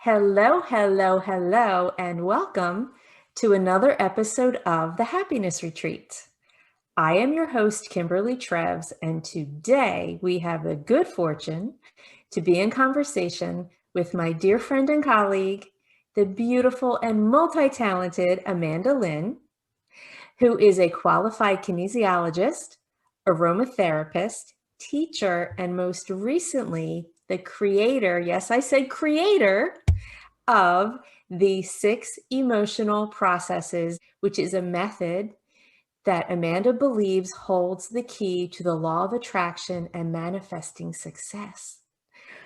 Hello, hello, hello, and welcome to another episode of the Happiness Retreat. I am your host, Kimberly Treves, and today we have the good fortune to be in conversation with my dear friend and colleague, the beautiful and multi-talented Amanda Lynne, who is a qualified kinesiologist, aromatherapist, teacher, and most recently, the creator, yes, I said creator, of the 6 emotional processes, which is a method that Amanda believes holds the key to the law of attraction and manifesting success.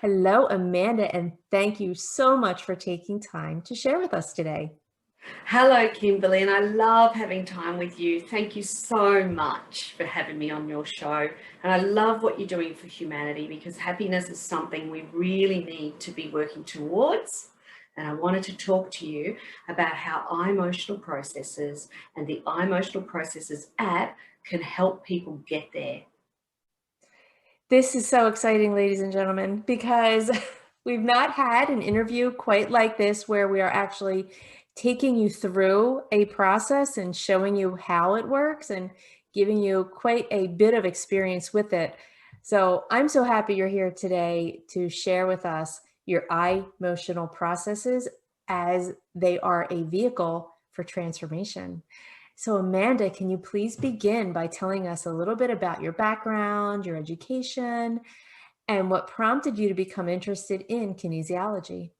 Hello, Amanda, and thank you so much for taking time to share with us today. Hello, Kimberly, and I love having time with you. Thank you so much for having me on your show. And I love what you're doing for humanity because happiness is something we really need to be working towards. And I wanted to talk to you about how Eye-motional Processes and the Eye-motional Processes app can help people get there. This is so exciting, ladies and gentlemen, because we've not had an interview quite like this where we are actually taking you through a process and showing you how it works and giving you quite a bit of experience with it. So I'm so happy you're here today to share with us your Eye-motional processes as they are a vehicle for transformation. So Amanda, can you please begin by telling us a little bit about your background, your education, and what prompted you to become interested in kinesiology?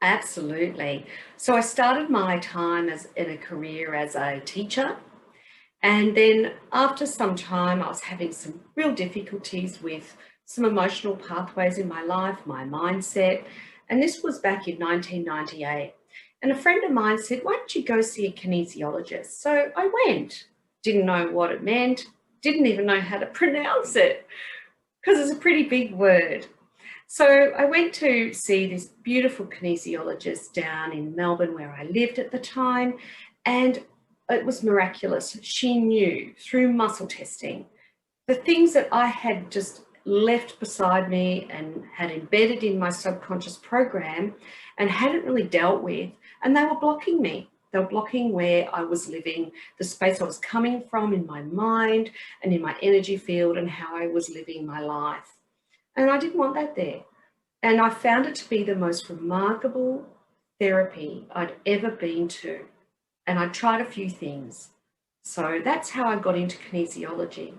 Absolutely. So I started my time in a career as a teacher. And then after some time, I was having some real difficulties with some emotional pathways in my life, my mindset. And this was back in 1998. And a friend of mine said, why don't you go see a kinesiologist? So I went, didn't know what it meant, didn't even know how to pronounce it because it's a pretty big word. So I went to see this beautiful kinesiologist down in Melbourne where I lived at the time, and it was miraculous. She knew through muscle testing the things that I had just left beside me and had embedded in my subconscious program and hadn't really dealt with, and they were blocking me. They were blocking where I was living, the space I was coming from in my mind and in my energy field and how I was living my life. And I didn't want that there. And I found it to be the most remarkable therapy I'd ever been to. And I tried a few things. So that's how I got into kinesiology.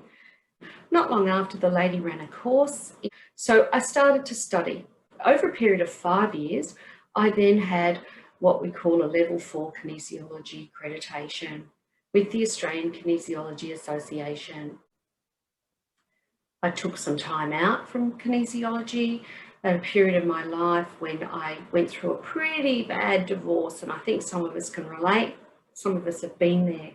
Not long after, the lady ran a course. So I started to study. Over a period of 5 years, I then had what we call a level 4 kinesiology accreditation with the Australian Kinesiology Association. I took some time out from kinesiology at a period of my life when I went through a pretty bad divorce, and I think some of us can relate. Some of us have been there.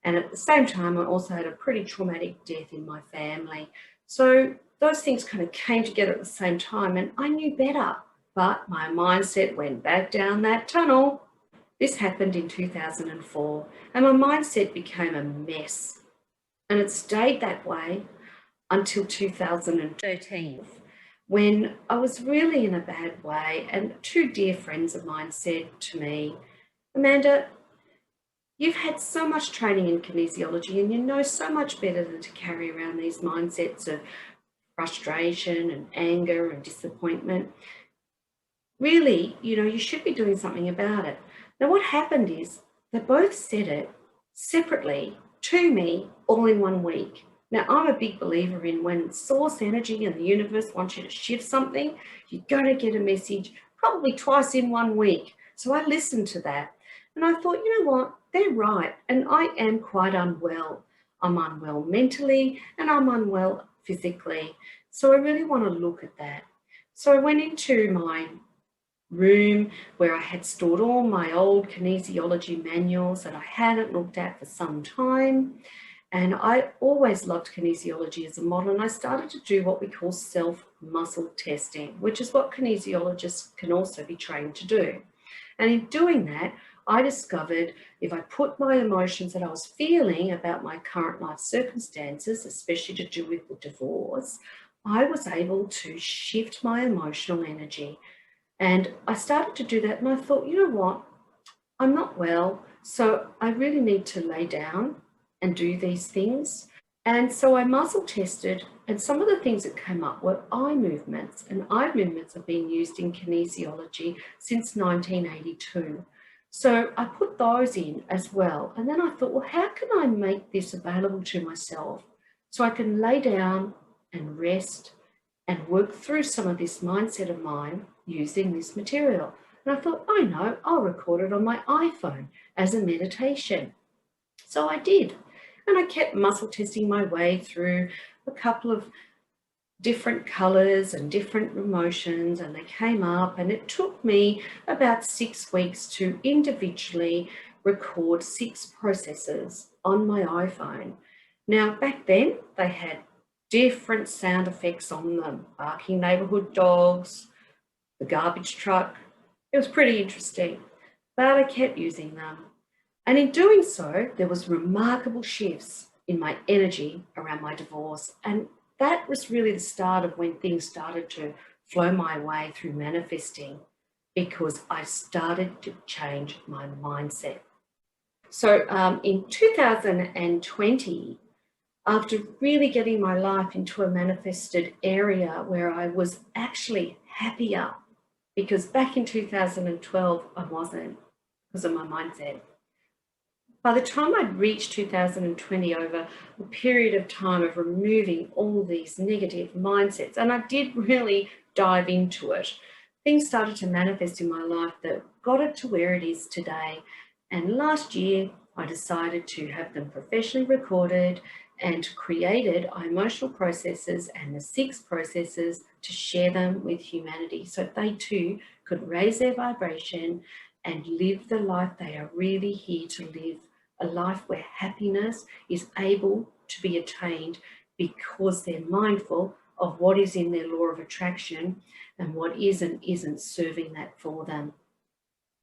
And at the same time, I also had a pretty traumatic death in my family. So those things kind of came together at the same time, and I knew better, but my mindset went back down that tunnel. This happened in 2004, and my mindset became a mess. And it stayed that way until 2013, when I was really in a bad way, and 2 dear friends of mine said to me, Amanda, you've had so much training in kinesiology and you know so much better than to carry around these mindsets of frustration and anger and disappointment. Really, you should be doing something about it. Now, what happened is they both said it separately to me all in 1 week. Now, I'm a big believer in when source energy and the universe wants you to shift something, you're going to get a message probably twice in 1 week. So I listened to that and I thought, you know what, they're right. And I am quite unwell. I'm unwell mentally and I'm unwell physically. So I really want to look at that. So I went into my room where I had stored all my old kinesiology manuals that I hadn't looked at for some time. And I always loved kinesiology as a model, and I started to do what we call self-muscle testing, which is what kinesiologists can also be trained to do. And in doing that, I discovered if I put my emotions that I was feeling about my current life circumstances, especially to do with the divorce, I was able to shift my emotional energy. And I started to do that, and I thought, you know what? I'm not well, so I really need to lay down and do these things. And so I muscle tested, and some of the things that came up were eye movements, and eye movements have been used in kinesiology since 1982. So I put those in as well. And then I thought, well, how can I make this available to myself so I can lay down and rest and work through some of this mindset of mine using this material? And I thought, I know, I'll record it on my iPhone as a meditation. So I did. And I kept muscle testing my way through a couple of different colors and different emotions, and they came up, and it took me about 6 weeks to individually record 6 processes on my iPhone. Now, back then, they had different sound effects on them, barking neighborhood dogs, the garbage truck. It was pretty interesting, but I kept using them. And in doing so, there was remarkable shifts in my energy around my divorce. And that was really the start of when things started to flow my way through manifesting, because I started to change my mindset. So in 2020, after really getting my life into a manifested area where I was actually happier, because back in 2012, I wasn't, because of my mindset. By the time I'd reached 2020, over a period of time of removing all these negative mindsets, and I did really dive into it, things started to manifest in my life that got it to where it is today. And last year, I decided to have them professionally recorded and created Eye-motional Processes and the 6 processes to share them with humanity, so they too could raise their vibration and live the life they are really here to live. A life where happiness is able to be attained because they're mindful of what is in their law of attraction and what isn't serving that for them.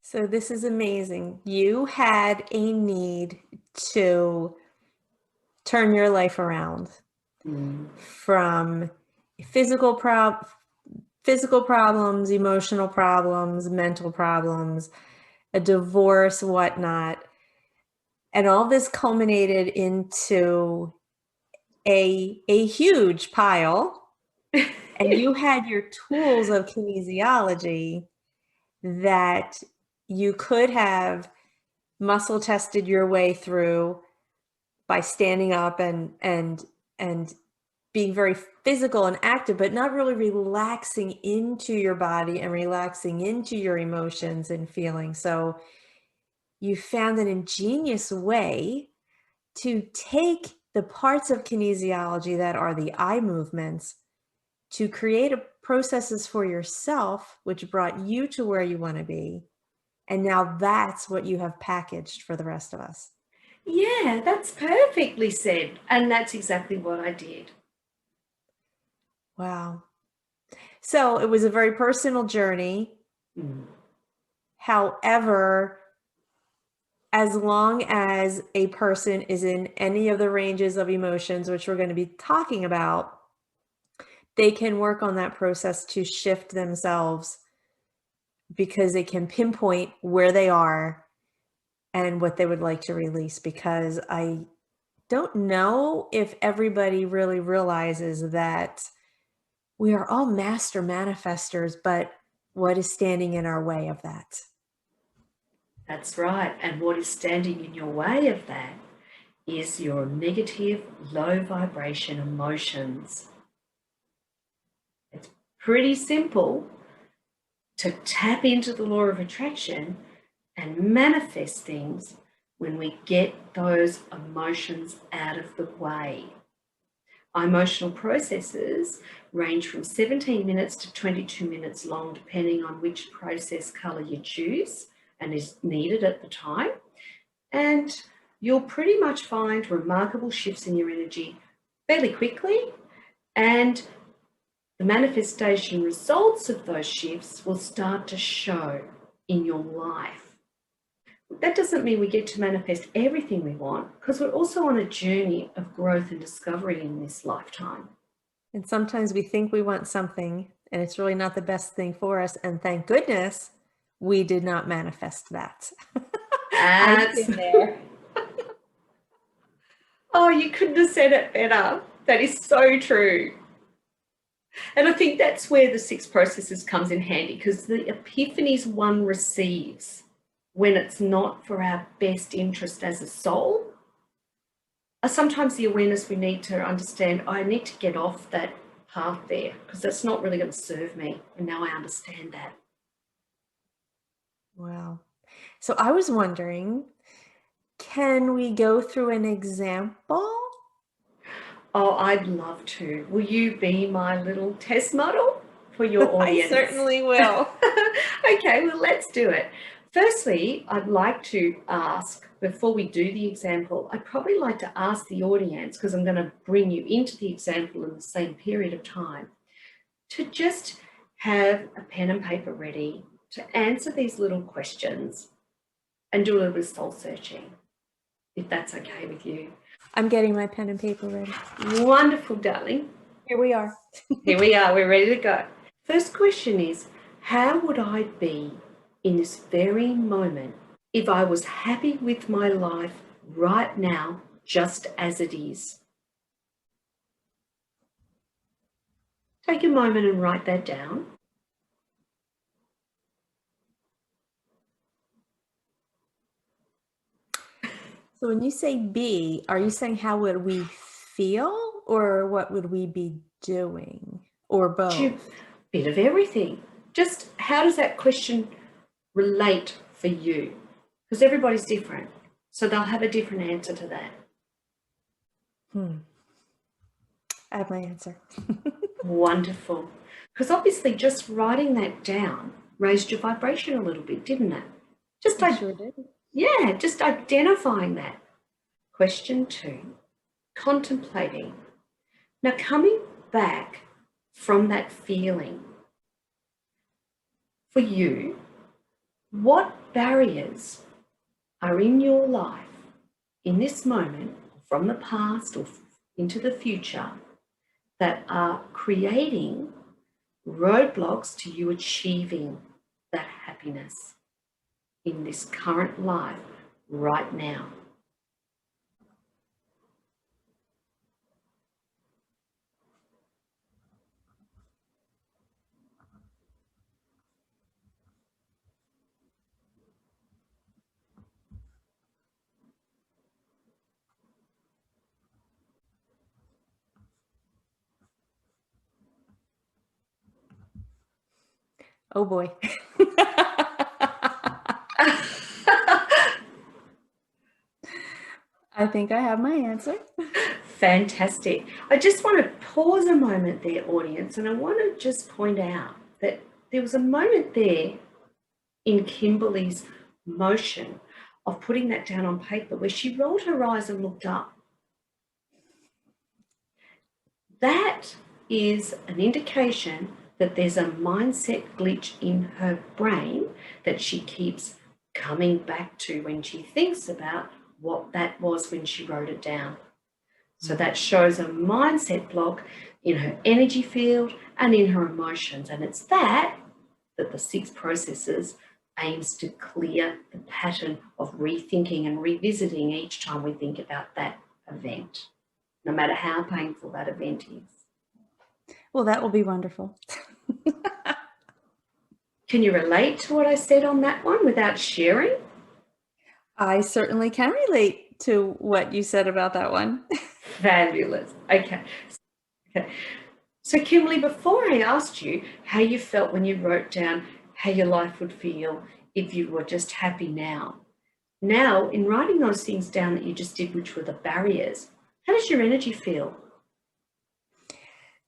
So this is amazing. You had a need to turn your life around from physical problems, emotional problems, mental problems, a divorce, whatnot. And all this culminated into a huge pile. And you had your tools of kinesiology that you could have muscle tested your way through by standing up and being very physical and active, but not really relaxing into your body and relaxing into your emotions and feelings. So you found an ingenious way to take the parts of kinesiology that are the eye movements to create processes for yourself, which brought you to where you want to be. And now that's what you have packaged for the rest of us. Yeah, that's perfectly said. And that's exactly what I did. Wow. So it was a very personal journey. However, as long as a person is in any of the ranges of emotions, which we're going to be talking about, they can work on that process to shift themselves, because they can pinpoint where they are and what they would like to release. Because I don't know if everybody really realizes that we are all master manifestors, but what is standing in our way of that? That's right. And what is standing in your way of that is your negative, low vibration emotions. It's pretty simple to tap into the law of attraction and manifest things when we get those emotions out of the way. Eye-motional processes range from 17 minutes to 22 minutes long, depending on which process color you choose and is needed at the time. And you'll pretty much find remarkable shifts in your energy fairly quickly, and the manifestation results of those shifts will start to show in your life. That doesn't mean we get to manifest everything we want, because we're also on a journey of growth and discovery in this lifetime. And sometimes we think we want something, and it's really not the best thing for us. And thank goodness we did not manifest that. I've been there. Oh, you couldn't have said it better. That is so true. And I think that's where the 6 processes comes in handy, because the epiphanies one receives when it's not for our best interest as a soul are sometimes the awareness we need to understand, I need to get off that path there because that's not really going to serve me. And now I understand that. Wow. So I was wondering, can we go through an example? Oh, I'd love to. Will you be my little test model for your audience? I certainly will. Okay, well, let's do it. Firstly, I'd like to ask, before we do the example, I'd probably like to ask the audience, because I'm going to bring you into the example in the same period of time, to just have a pen and paper ready to answer these little questions and do a little bit of soul searching, if that's okay with you. I'm getting my pen and paper ready. Wonderful, darling. Here we are. Here we are. We're ready to go. First question is, how would I be in this very moment if I was happy with my life right now, just as it is? Take a moment and write that down. So when you say be, are you saying how would we feel, or what would we be doing, or both? Bit of everything. Just how does that question relate for you? Because everybody's different. So they'll have a different answer to that. I have my answer. Wonderful. Because obviously just writing that down raised your vibration a little bit, didn't it? I sure did. Yeah, just identifying that. Question 2, contemplating. Now coming back from that feeling, for you, what barriers are in your life in this moment, from the past or into the future, that are creating roadblocks to you achieving that happiness in this current life right now? Oh boy. I think I have my answer. Fantastic. I just want to pause a moment there, audience, and I want to just point out that there was a moment there in Kimberly's motion of putting that down on paper where she rolled her eyes and looked up. That is an indication that there's a mindset glitch in her brain that she keeps coming back to when she thinks about what that was when she wrote it down. So that shows a mindset block in her energy field and in her emotions. And it's that the 6 processes aims to clear the pattern of rethinking and revisiting each time we think about that event, no matter how painful that event is. Well, that will be wonderful. Can you relate to what I said on that one without sharing? I certainly can relate to what you said about that one. Fabulous. Okay. So Kimberly, before I asked you how you felt when you wrote down how your life would feel if you were just happy now, in writing those things down that you just did, which were the barriers, how does your energy feel?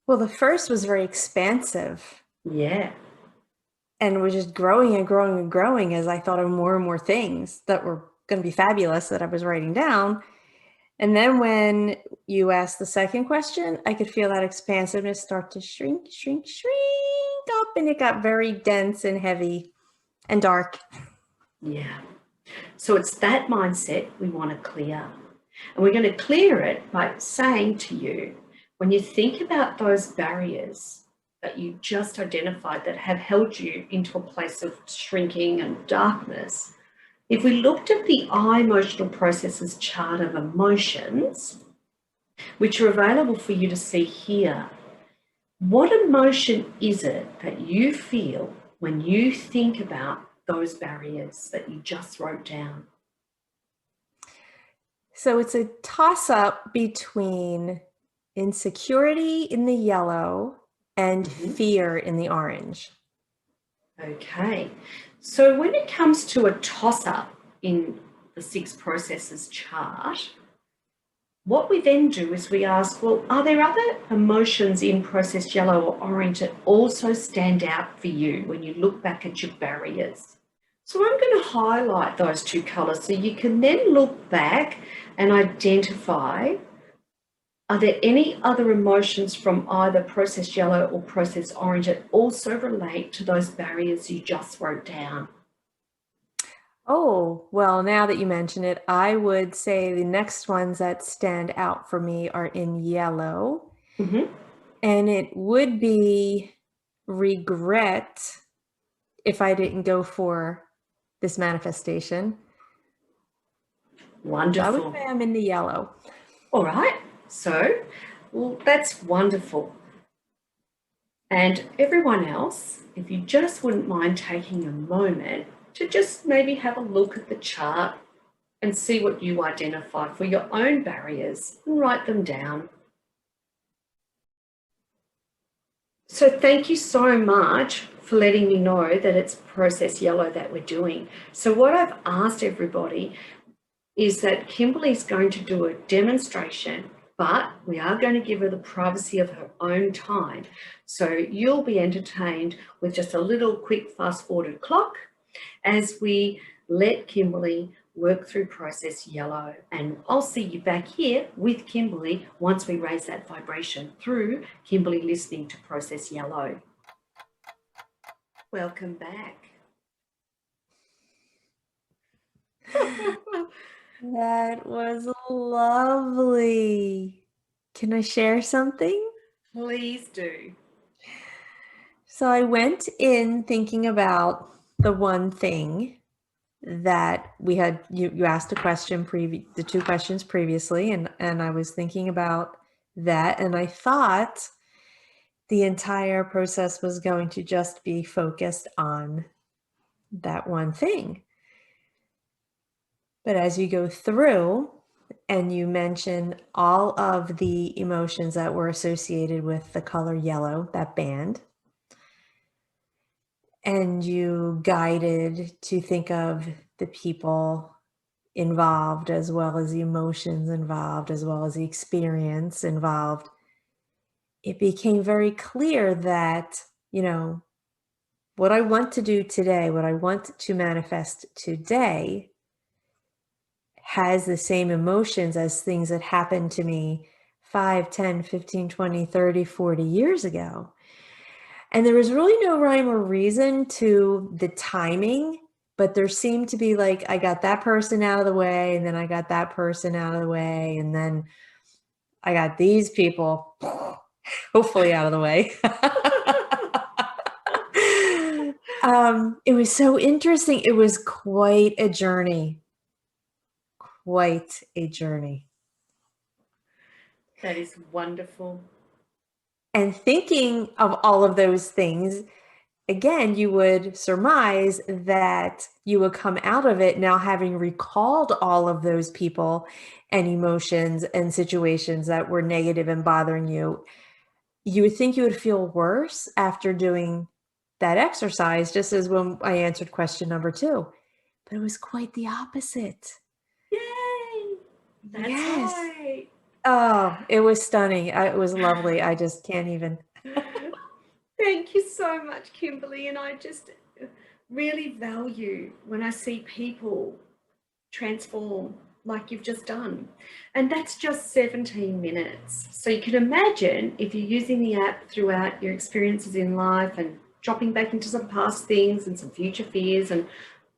Well, the first was very expansive. Yeah. And was just growing and growing and growing as I thought of more and more things that were going to be fabulous that I was writing down. And then when you asked the second question, I could feel that expansiveness start to shrink up, and it got very dense and heavy and dark. Yeah. So it's that mindset we want to clear. And we're going to clear it by saying to you, when you think about those barriers that you just identified that have held you into a place of shrinking and darkness, if we looked at the Eye-motional Processes chart of emotions, which are available for you to see here, what emotion is it that you feel when you think about those barriers that you just wrote down? So it's a toss-up between insecurity in the yellow and fear in the orange. Okay, so when it comes to a toss-up in the 6 processes chart, what we then do is we ask, well, are there other emotions in process yellow or orange that also stand out for you when you look back at your barriers? So I'm going to highlight those 2 colours so you can then look back and identify, are there any other emotions from either process yellow or process orange that also relate to those barriers you just wrote down? Oh, well, now that you mention it, I would say the next ones that stand out for me are in yellow. And it would be regret if I didn't go for this manifestation. Wonderful. I would say I'm in the yellow. All right, so well, that's wonderful. And everyone else, if you just wouldn't mind taking a moment to just maybe have a look at the chart and see what you identify for your own barriers and write them down. So thank you so much for letting me know that it's process yellow that we're doing. So what I've asked everybody is that Kimberly's going to do a demonstration, but we are going to give her the privacy of her own time. So you'll be entertained with just a little quick fast-forwarded clock as we let Kimberly work through process yellow. And I'll see you back here with Kimberly once we raise that vibration through Kimberly listening to process yellow. Welcome back. That was lovely. Can I share something? Please do. So I went in thinking about the one thing that we had, you asked a question, the 2 questions previously, and I was thinking about that, and I thought the entire process was going to just be focused on that one thing. But as you go through and you mention all of the emotions that were associated with the color yellow, that band, and you guided to think of the people involved as well as the emotions involved as well as the experience involved, it became very clear that, what I want to do today, what I want to manifest today has the same emotions as things that happened to me 5, 10, 15, 20, 30, 40 years ago. And there was really no rhyme or reason to the timing, but there seemed to be like, I got that person out of the way, and then I got that person out of the way, and then I got these people hopefully out of the way. It was so interesting. It was quite a journey. Quite a journey. That is wonderful. And thinking of all of those things, again, you would surmise that you would come out of it now having recalled all of those people and emotions and situations that were negative and bothering you. You would think you would feel worse after doing that exercise, just as when I answered question number 2. But it was quite the opposite. Yay! That's right. Oh, it was stunning. It was lovely. I just can't even. Thank you so much, Kimberly. And I just really value when I see people transform like you've just done. And that's just 17 minutes. So you can imagine if you're using the app throughout your experiences in life and dropping back into some past things and some future fears and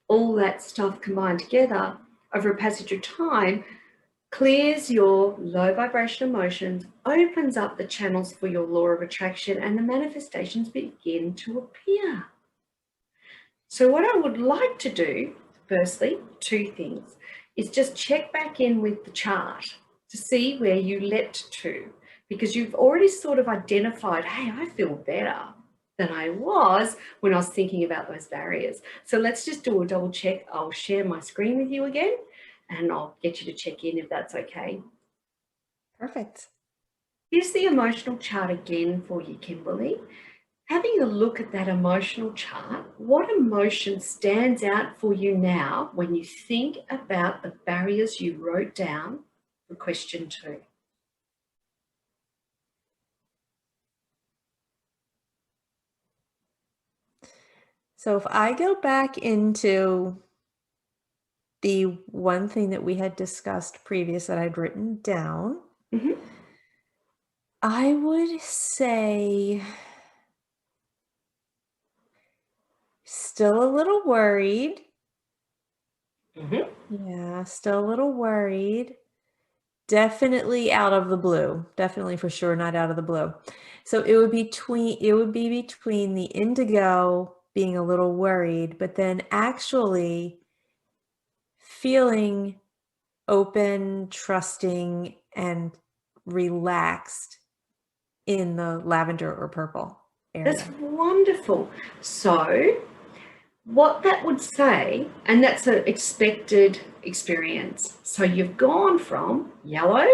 all that stuff combined together over a passage of time, clears your low vibration emotions, opens up the channels for your law of attraction, and the manifestations begin to appear. So what I would like to do, firstly, two things, is just check back in with the chart to see where you leapt to, because you've already sort of identified, hey, I feel better than I was when I was thinking about those barriers. So let's just do a double check. I'll share my screen with you again, and I'll get you to check in if that's okay. Perfect. Here's the emotional chart again for you, Kimberly. Having a look at that emotional chart, what emotion stands out for you now when you think about the barriers you wrote down for question 2? So if I go back into the one thing that we had discussed previous that I'd written down, I would say still a little worried. Yeah, still a little worried. Definitely out of the blue. Definitely for sure not out of the blue. So it would be between the indigo being a little worried, but then actually feeling open, trusting, and relaxed in the lavender or purple area. That's wonderful. So what that would say, and that's an expected experience. So you've gone from yellow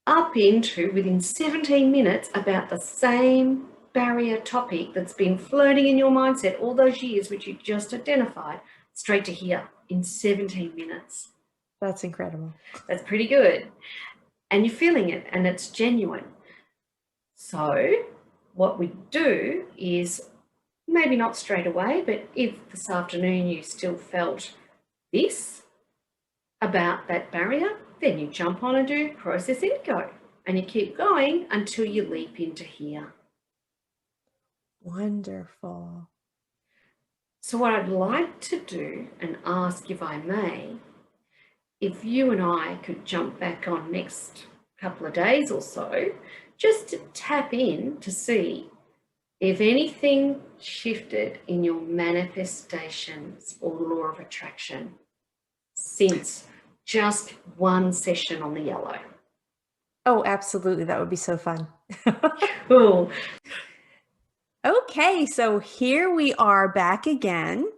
up into, within 17 minutes, about the same barrier topic that's been floating in your mindset all those years, which you just identified, straight to here in 17 minutes. That's incredible. That's pretty good. And you're feeling it, and it's genuine. So what we do is, maybe not straight away, but if this afternoon you still felt this about that barrier, then you jump on and do process indigo, and you keep going until you leap into here. Wonderful. So what I'd like to do, and ask if I may, if you and I could jump back on next couple of days or so, just to tap in to see if anything shifted in your manifestations or law of attraction since just one session on the yellow. Oh, absolutely. That would be so fun. Cool. Okay, so here we are back again.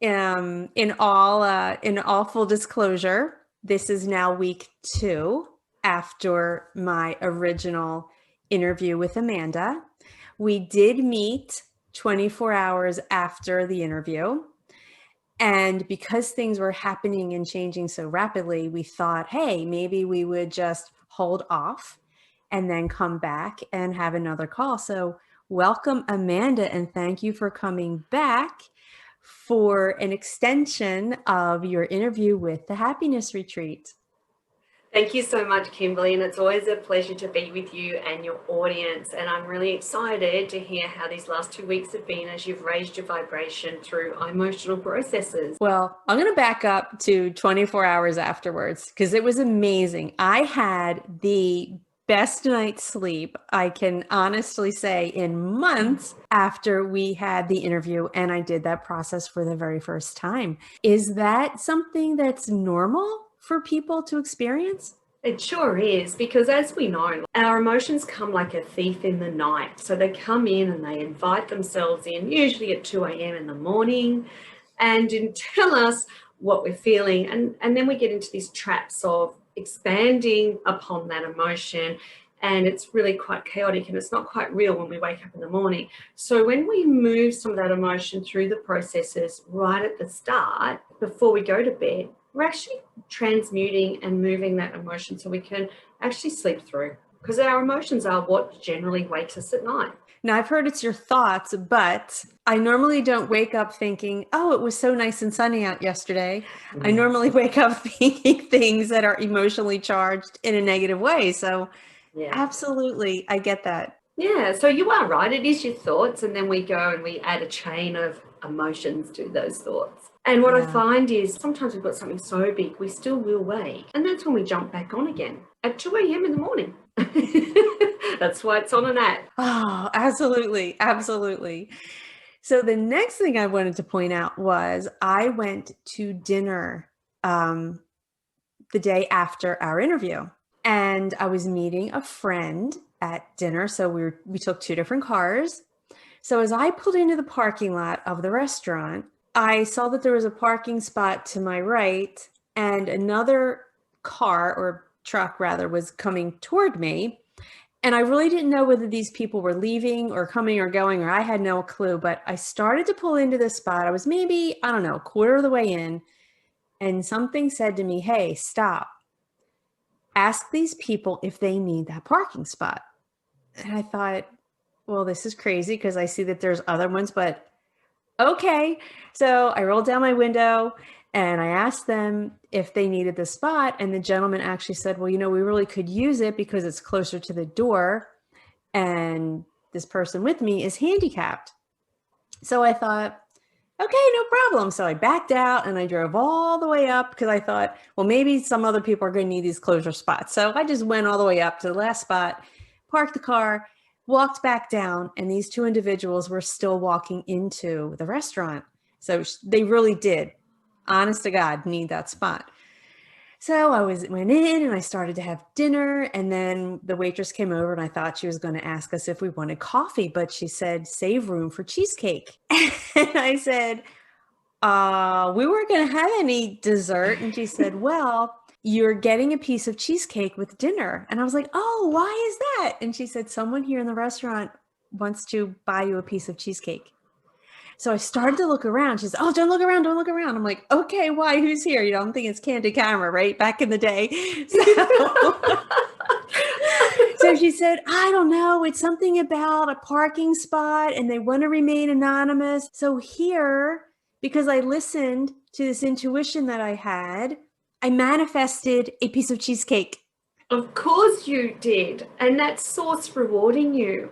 In all full disclosure, this is now week 2 after my original interview with Amanda. We did meet 24 hours after the interview. And because things were happening and changing so rapidly, we thought, hey, maybe we would just hold off and then come back and have another call. So welcome, Amanda, and thank you for coming back for an extension of your interview with the Happiness Retreat. Thank you so much, Kimberly, and it's always a pleasure to be with you and your audience. And I'm really excited to hear how these last 2 weeks have been as you've raised your vibration through Eye-motional Processes. Well, I'm going to back up to 24 hours afterwards because it was amazing. I had the best night's sleep, I can honestly say, in months after we had the interview and I did that process for the very first time. Is that something that's normal for people to experience? It sure is, because as we know, our emotions come like a thief in the night. So they come in and they invite themselves in, usually at 2 a.m. in the morning, and tell us what we're feeling. And then we get into these traps of expanding upon that emotion. And it's really quite chaotic and it's not quite real when we wake up in the morning. So when we move some of that emotion through the processes right at the start, before we go to bed, we're actually transmuting and moving that emotion so we can actually sleep through, because our emotions are what generally wakes us at night. Now, I've heard it's your thoughts, but I normally don't wake up thinking, oh, it was so nice and sunny out yesterday. I normally wake up thinking things that are emotionally charged in a negative way. So absolutely, I get that. Yeah, so you are right. It is your thoughts, and then we go and we add a chain of emotions do those thoughts. And what I find is sometimes we've got something so big, we still will wake. And that's when we jump back on again at 2 a.m. in the morning. That's why it's on an app. Oh, absolutely. Absolutely. So the next thing I wanted to point out was I went to dinner the day after our interview, and I was meeting a friend at dinner. So we took two different cars. So as I pulled into the parking lot of the restaurant, I saw that there was a parking spot to my right and another car, or truck rather, was coming toward me. And I really didn't know whether these people were leaving or coming or going, or I had no clue, but I started to pull into this spot. I was maybe, I don't know, a quarter of the way in, and something said to me, hey, stop. Ask these people if they need that parking spot. And I thought, well, this is crazy because I see that there's other ones, but okay. So I rolled down my window and I asked them if they needed the spot. And the gentleman actually said, well, we really could use it because it's closer to the door. And this person with me is handicapped. So I thought, okay, no problem. So I backed out and I drove all the way up because I thought, well, maybe some other people are going to need these closure spots. So I just went all the way up to the last spot, parked the car, walked back down, and these two individuals were still walking into the restaurant. So they really did, honest to God, need that spot. So I went in and I started to have dinner, and then the waitress came over and I thought she was going to ask us if we wanted coffee, but she said, save room for cheesecake. And I said, we weren't going to have any dessert. And she said, well, you're getting a piece of cheesecake with dinner. And I was like, oh, why is that? And she said, someone here in the restaurant wants to buy you a piece of cheesecake. So I started to look around. She said, oh, don't look around. Don't look around. I'm like, okay, why? Who's here? I'm thinking it's Candid Camera, right? Back in the day. So she said, I don't know. It's something about a parking spot and they want to remain anonymous. So here, because I listened to this intuition that I had, I manifested a piece of cheesecake. Of course you did. And that's source rewarding you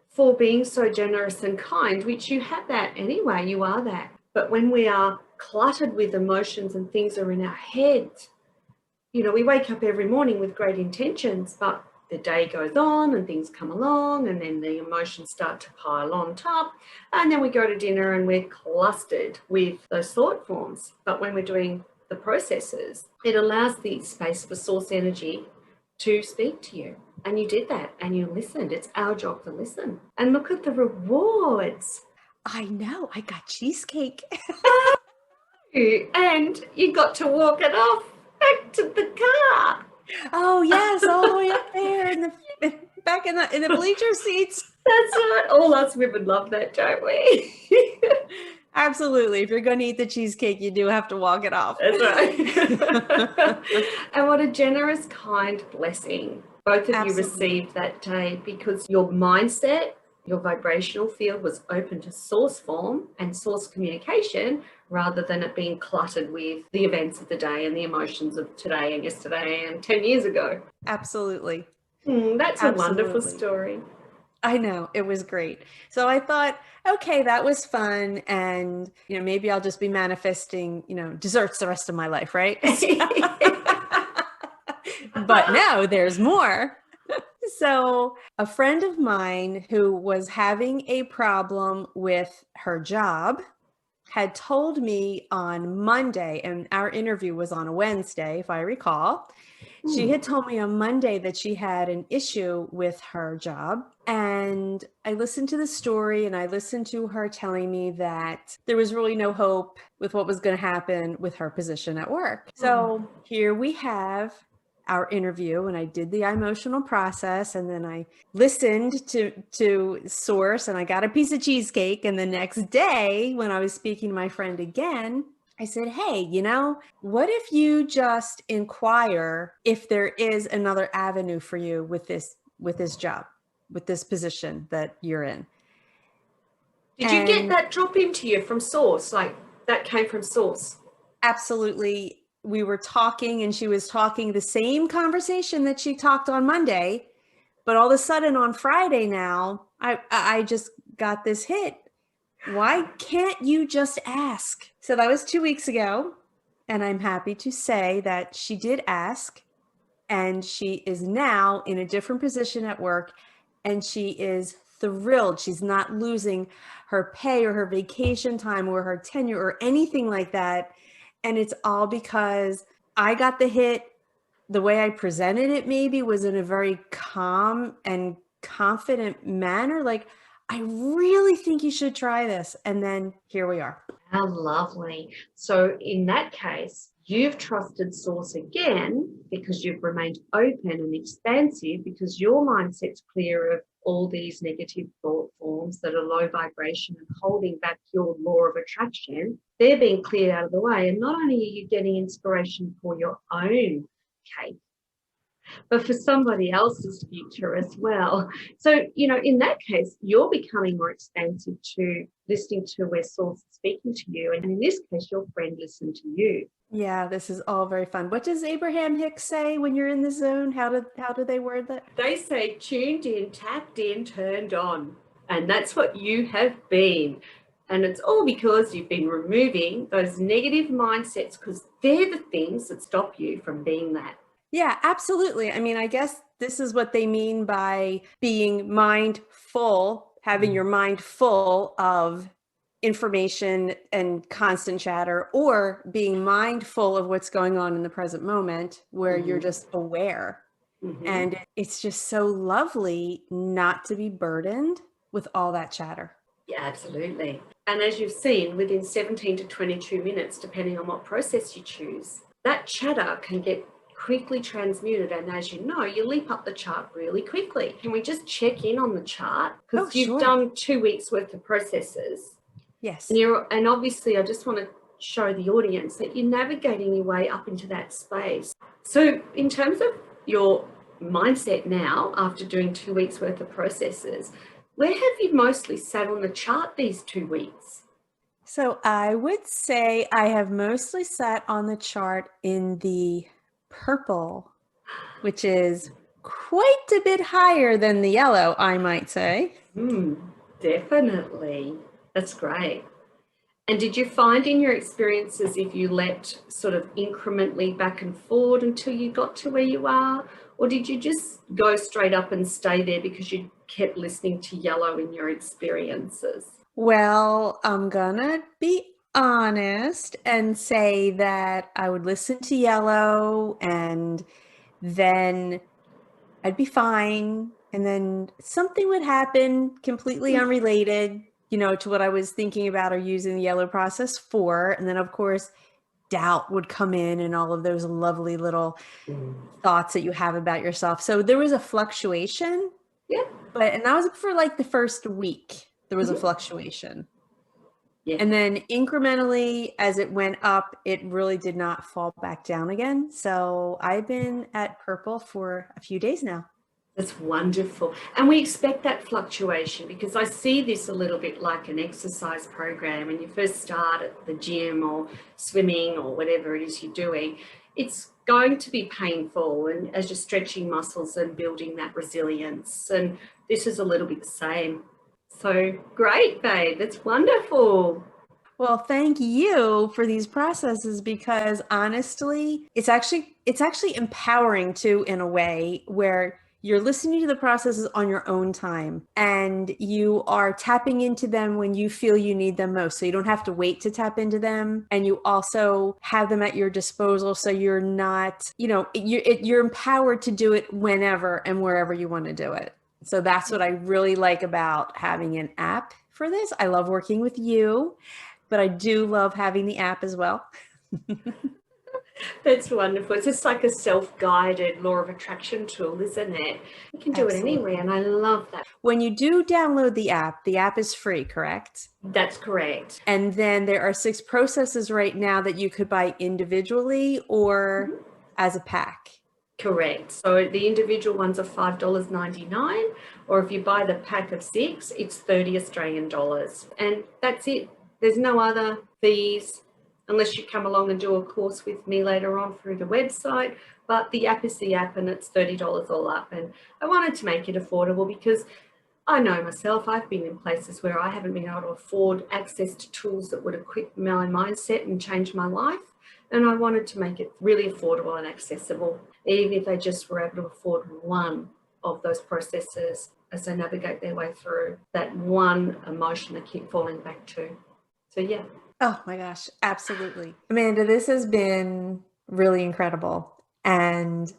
for being so generous and kind, which you have that anyway, you are that. But when we are cluttered with emotions and things are in our heads, we wake up every morning with great intentions, but the day goes on and things come along and then the emotions start to pile on top. And then we go to dinner and we're clustered with those thought forms. But when we're doing the processes, it allows the space for source energy to speak to you. And you did that and you listened. It's our job to listen. And look at the rewards. I know. I got cheesecake. And you got to walk it off back to the car. Oh, yes. All the way up there back in the bleacher seats. That's right. All us women love that, don't we? Absolutely. If you're going to eat the cheesecake, you do have to walk it off. That's right. And what a generous, kind blessing both of you received that day, because your mindset, your vibrational field was open to source form and source communication rather than it being cluttered with the events of the day and the emotions of today and yesterday and 10 years ago. Absolutely. That's a wonderful story. I know, it was great. So I thought, okay, that was fun. And, maybe I'll just be manifesting, desserts the rest of my life, right? But no, there's more. So a friend of mine who was having a problem with her job had told me on Monday, and our interview was on a Wednesday, if I recall. She had told me on Monday that she had an issue with her job. And I listened to the story and I listened to her telling me that there was really no hope with what was going to happen with her position at work. So here we have our interview, and I did the Eye-motional process, and then I listened to source and I got a piece of cheesecake. And the next day when I was speaking to my friend again, I said, hey, what if you just inquire if there is another avenue for you with this job, with this position that you're in? Did you get that drop into you from source? Like that came from source? Absolutely. We were talking and she was talking the same conversation that she talked on Monday, but all of a sudden on Friday now, I just got this hit. Why can't you just ask? So that was 2 weeks ago. And I'm happy to say that she did ask. And she is now in a different position at work. And she is thrilled. She's not losing her pay or her vacation time or her tenure or anything like that. And it's all because I got the hit. The way I presented it maybe was in a very calm and confident manner. Like, I really think you should try this. And then here we are. How lovely. So in that case, you've trusted source again because you've remained open and expansive because your mindset's clear of all these negative thought forms that are low vibration and holding back your law of attraction. They're being cleared out of the way. And not only are you getting inspiration for your own cake, but for somebody else's future as well. So, in that case, you're becoming more expansive to listening to where source is speaking to you. And in this case, your friend listened to you. Yeah, this is all very fun. What does Abraham Hicks say when you're in the zone? How do they word that? They say tuned in, tapped in, turned on. And that's what you have been. And it's all because you've been removing those negative mindsets because they're the things that stop you from being that. Yeah, absolutely. I mean, I guess this is what they mean by being mindful, having your mind full of information and constant chatter, or being mindful of what's going on in the present moment where you're just aware. And it's just so lovely not to be burdened with all that chatter. Yeah, absolutely. And as you've seen, within 17 to 22 minutes, depending on what process you choose, that chatter can get quickly transmuted. And as you know, you leap up the chart really quickly. Can we just check in on the chart? Because Oh, you've sure. done 2 weeks worth of processes. Yes. And obviously, I just want to show the audience that you're navigating your way up into that space. So in terms of your mindset now, after doing 2 weeks worth of processes, where have you mostly sat on the chart these 2 weeks? So I would say I have mostly sat on the chart in the purple, which is quite a bit higher than the yellow, I might say. Definitely. That's great. And did you find in your experiences if you leapt sort of incrementally back and forward until you got to where you are? Or did you just go straight up and stay there because you kept listening to yellow in your experiences? Well, I'm gonna be honest and say that I would listen to yellow and then I'd be fine. And then something would happen completely unrelated, to what I was thinking about or using the yellow process for. And then, of course, doubt would come in and all of those lovely little thoughts that you have about yourself. So there was a fluctuation, Yeah. and that was for like the first week. There was a fluctuation. Yeah. And then incrementally, as it went up, it really did not fall back down again. So I've been at purple for a few days now. That's wonderful. And we expect that fluctuation because I see this a little bit like an exercise program. When you first start at the gym or swimming or whatever it is you're doing, it's going to be painful and as you're stretching muscles and building that resilience. And this is a little bit the same. So great, babe. That's wonderful. Well, thank you for these processes because honestly, it's actually empowering too in a way where you're listening to the processes on your own time and you are tapping into them when you feel you need them most. So you don't have to wait to tap into them and you also have them at your disposal so you're not, you're empowered to do it whenever and wherever you want to do it. So that's what I really like about having an app for this. I love working with you, but I do love having the app as well. That's wonderful. It's just like a self-guided law of attraction tool, isn't it? You can do it anywhere, and I love that. When you do download the app is free, correct? That's correct. And then there are 6 processes right now that you could buy individually or as a pack. Correct. So the individual ones are $5.99, or if you buy the pack of 6, it's 30 Australian dollars. And that's it. There's no other fees unless you come along and do a course with me later on through the website. But the app is the app and it's $30 all up. And I wanted to make it affordable because I know myself, I've been in places where I haven't been able to afford access to tools that would equip my mindset and change my life. And I wanted to make it really affordable and accessible, even if they just were able to afford one of those processes as they navigate their way through that one emotion they keep falling back to. So, yeah. Oh my gosh, absolutely. Amanda, this has been really incredible. And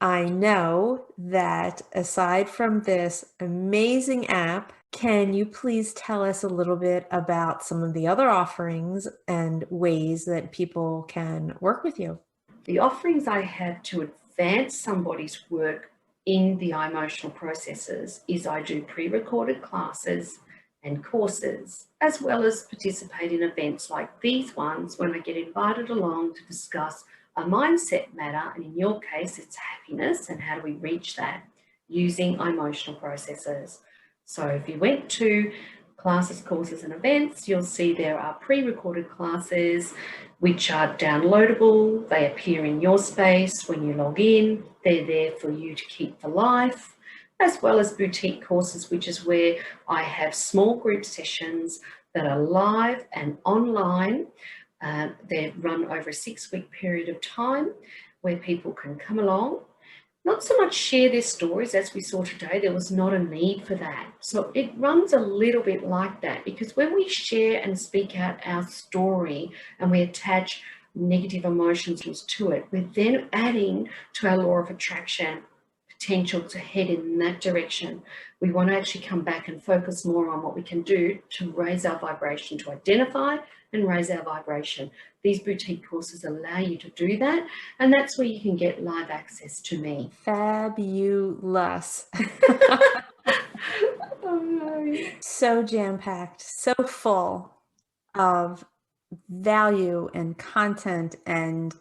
I know that aside from this amazing app, can you please tell us a little bit about some of the other offerings and ways that people can work with you? The offerings I have to advance somebody's work in the emotional processes is I do pre-recorded classes and courses, as well as participate in events like these ones when I get invited along to discuss a mindset matter, and in your case it's happiness and how do we reach that using emotional processes. So if you went to classes, courses and events, you'll see there are pre-recorded classes which are downloadable. They appear in your space when you log in. They're there for you to keep for life, as well as boutique courses, which is where I have small group sessions that are live and online. They run over a 6-week period of time where people can come along, not so much share their stories as we saw today. There was not a need for that. So it runs a little bit like that, because when we share and speak out our story and we attach negative emotions to it, we're then adding to our law of attraction potential to head in that direction. We want to actually come back and focus more on what we can do to raise our vibration, to identify and raise our vibration. These boutique courses allow you to do that, and that's where you can get live access to me. Fabulous. Oh, no. So jam-packed, so full of value and content and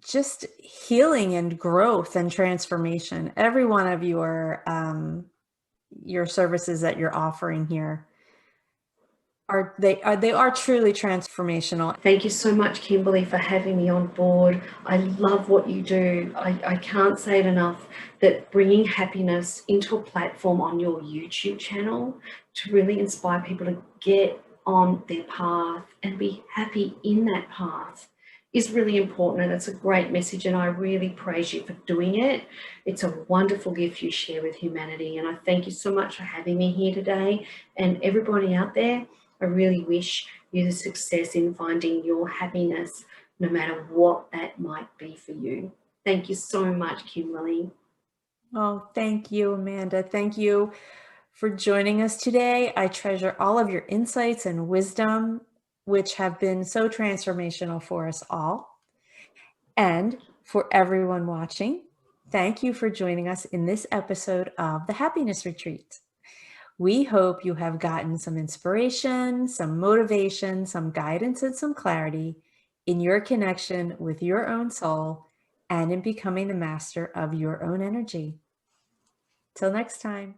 just healing and growth and transformation. Every one of your services that you're offering here they are truly transformational. Thank you so much, Kimberly, for having me on board. I love what you do. I can't say it enough, that bringing happiness into a platform on your YouTube channel to really inspire people to get on their path and be happy in that path is really important, and it's a great message, and I really praise you for doing it. It's a wonderful gift you share with humanity, and I thank you so much for having me here today. And everybody out there, I really wish you the success in finding your happiness, no matter what that might be for you. Thank you so much, Kimberly. Oh, thank you, Amanda. Thank you for joining us today. I treasure all of your insights and wisdom, which have been so transformational for us all. And for everyone watching, thank you for joining us in this episode of the Happiness Retreat. We hope you have gotten some inspiration, some motivation, some guidance, and some clarity in your connection with your own soul and in becoming the master of your own energy. Till next time.